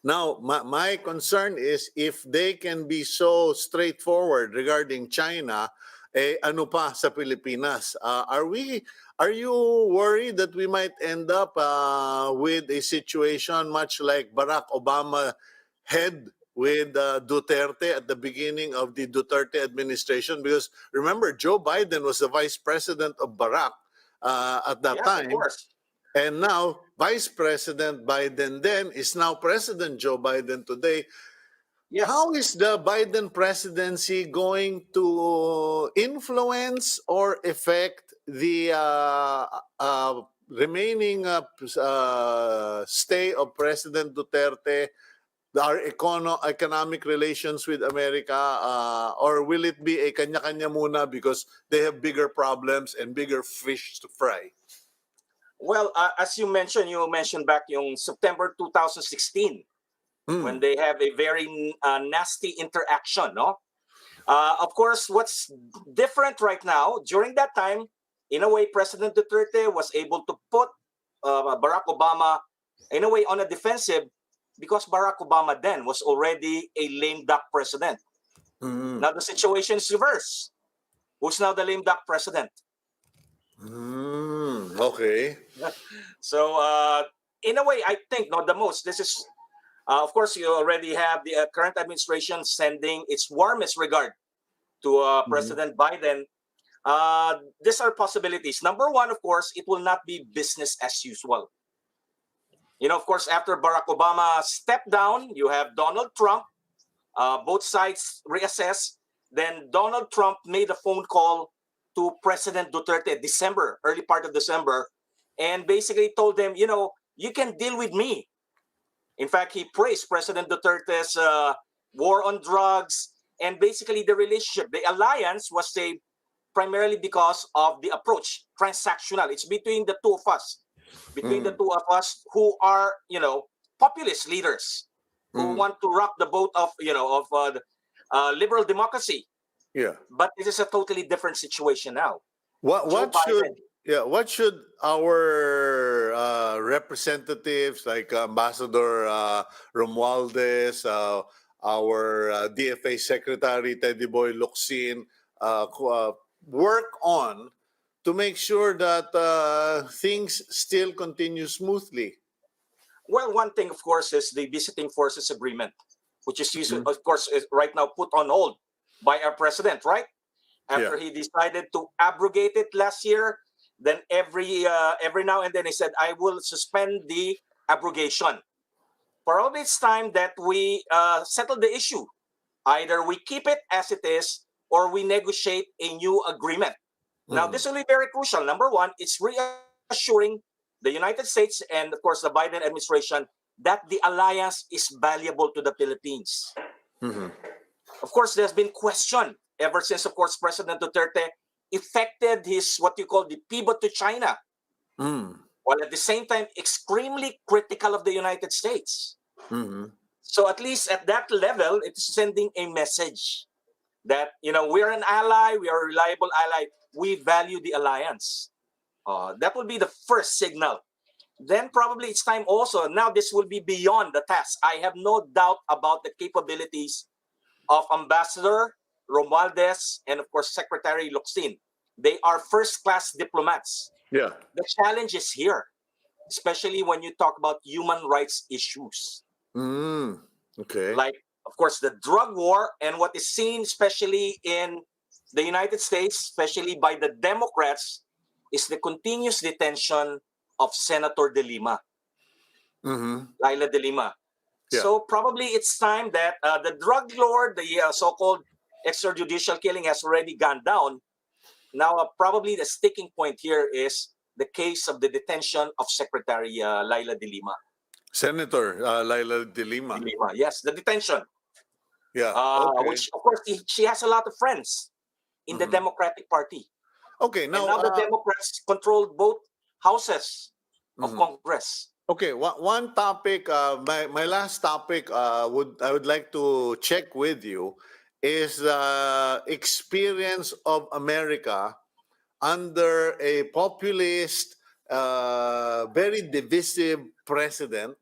Now, my concern is if they can be so straightforward regarding China, ano pa sa Pilipinas? Are you worried that we might end up with a situation much like Barack Obama had with Duterte at the beginning of the Duterte administration? Because remember, Joe Biden was the vice president of Barack at that Yes, of time. course. And now, Vice President Biden then is now President Joe Biden today. Yes. How is the Biden presidency going to influence or affect the remaining stay of President Duterte, our economic relations with America, or will it be a kanya-kanya muna because they have bigger problems and bigger fish to fry? Well, as you mentioned back in September 2016, when they have a very nasty interaction, no? Of course, what's different right now, during that time, in a way, President Duterte was able to put Barack Obama, in a way, on a defensive, because Barack Obama then was already a lame duck president. Now the situation is reversed. Who's now the lame duck president? Okay. So, in a way, I think the most, this is, of course, you already have the current administration sending its warmest regard to President Biden. These are possibilities. Number one, of course, it will not be business as usual. Of course, after Barack Obama stepped down, you have Donald Trump. Both sides reassess. Then Donald Trump made a phone call to President Duterte early part of December, and basically told them, you can deal with me. In fact, he praised President Duterte's war on drugs, and basically the relationship, the alliance was primarily because of the approach, transactional. It's between the two of us, who are, populist leaders who want to rock the boat of, liberal democracy. Yeah. But this is a totally different situation now. What should our representatives like Ambassador Romualdez, our DFA Secretary Teddy Boy Locsin work on to make sure that things still continue smoothly? Well, one thing, of course, is the Visiting Forces Agreement, which is, Mhm. of course, is right now put on hold by our president, right? After he decided to abrogate it last year, then every now and then he said, I will suspend the abrogation. Probably it's time that we settle the issue. Either we keep it as it is or we negotiate a new agreement. Now, Mhm. this will be very crucial. Number one, it's reassuring the United States and, of course, the Biden administration that the alliance is valuable to the Philippines. Mhm. Of course, there's been question ever since, of course, President Duterte effected his what you call the pivot to China, Mm. while at the same time extremely critical of the United States. Mhm. So at least at that level, it's sending a message that we're an ally, we are a reliable ally, we value the alliance. That would be the first signal. Then probably it's time also. Now this will be beyond the task. I have no doubt about the capabilities of Ambassador Romualdez and of course Secretary Locsin. They are first-class diplomats. Yeah. The challenge is here, especially when you talk about human rights issues, Mm. Okay. like of course the drug war and what is seen especially in the United States, especially by the Democrats, is the continuous detention of Senator De Lima, Mhm. Laila De Lima. Yeah. So probably it's time that the drug lord, the so-called extrajudicial killing has already gone down. Now, probably the sticking point here is the case of the detention of Secretary Laila De Lima. Senator Laila De Lima. De Lima, yes, the detention, Yeah. Okay. which of course she has a lot of friends in the Mhm. Democratic Party, Okay. and Now. now the Democrats control both houses of Mhm. Congress. Okay, one topic, my last topic, I would like to check with you is the experience of America under a populist, very divisive president.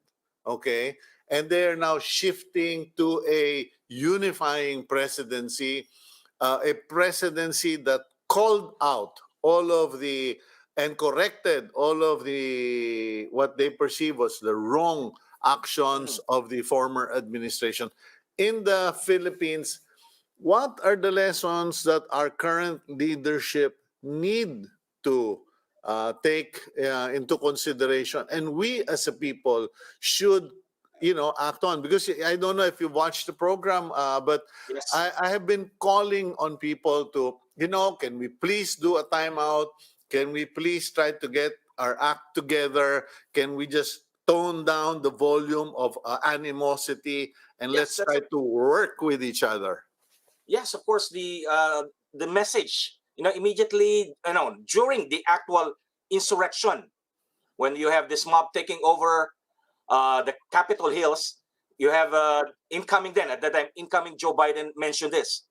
Okay, and they're now shifting to a unifying presidency, a presidency that called out all of the and corrected all of the what they perceive was the wrong actions Mhm. of the former administration in the Philippines. What are the lessons that our current leadership need to take into consideration, and we as a people should, act on? Because I don't know if you watched the program, but Yes, I have been calling on people to, can we please do a timeout? Can we please try to get our act together? Can we just tone down the volume of animosity, and yes, let's try to work with each other? yes, of course, the message, immediately, during the actual insurrection, when you have this mob taking over the Capitol Hills, you have incoming then at that time, incoming Joe Biden mentioned this: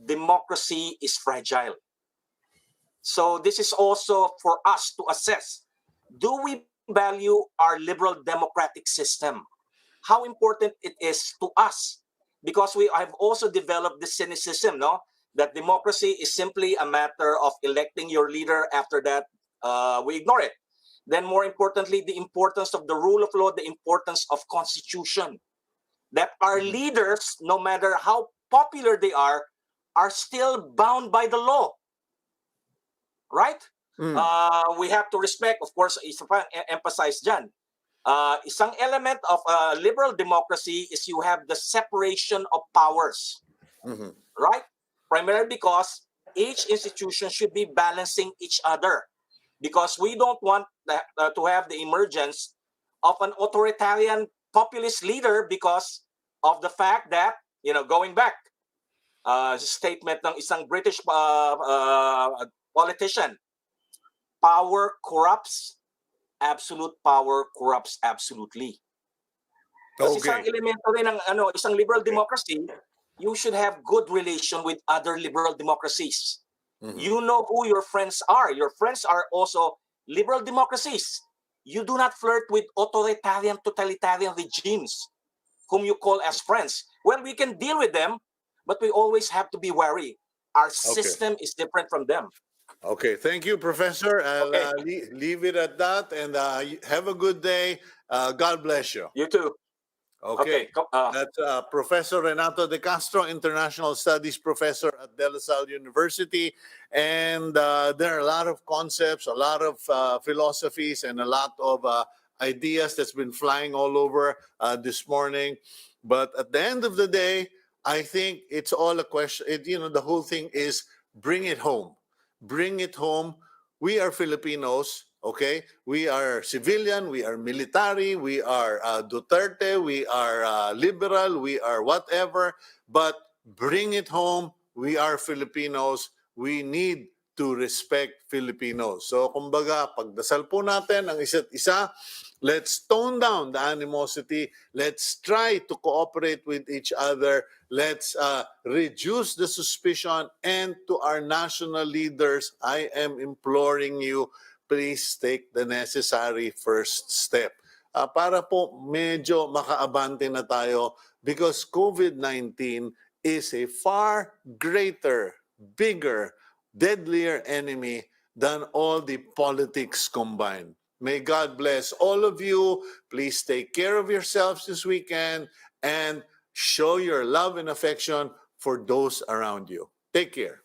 democracy is fragile. So this is also for us to assess: do we value our liberal democratic system? How important it is to us, because we have also developed this cynicism, no, that democracy is simply a matter of electing your leader. After that, we ignore it. Then, more importantly, the importance of the rule of law, the importance of constitution. That our Mhm. leaders, no matter how popular they are still bound by the law, right? Mm. We have to respect, of course, isa pa emphasize dyan. Isang element of liberal democracy is you have the separation of powers, Mhm. right? Primarily because each institution should be balancing each other. Because we don't want to have the emergence of an authoritarian populist leader, because of the fact that, going back, statement ng isang British politician, power corrupts, absolute power corrupts absolutely. Kasi isang Okay. elemento rin ng isang liberal Okay. democracy, you should have good relation with other liberal democracies. Mhm. You know who your friends are. Your friends are also liberal democracies. You do not flirt with authoritarian, totalitarian regimes. whom you call as friends. Well, we can deal with them, but we always have to be wary. Our system is different from them. Okay, thank you, Professor. I'll Okay. leave it at that, and have a good day. God bless you. You too. Okay, Okay. that's Professor Renato De Castro, International Studies Professor at De La Salle University. And there are a lot of concepts, a lot of philosophies, and a lot of ideas that's been flying all over this morning. But at the end of the day, I think it's all a question. The whole thing is bring it home. Bring it home. We are Filipinos, okay? We are civilian, we are military, we are Duterte, we are liberal, we are whatever. But bring it home. We are Filipinos. We need to respect Filipinos. So, kumbaga, pagdasal po natin ang isa't isa. Let's tone down the animosity. Let's try to cooperate with each other. Let's reduce the suspicion. And to our national leaders, I am imploring you, please take the necessary first step. Para po medyo makaabante na tayo because COVID-19 is a far greater, bigger, deadlier enemy than all the politics combined. May God bless all of you. Please take care of yourselves this weekend and show your love and affection for those around you. Take care.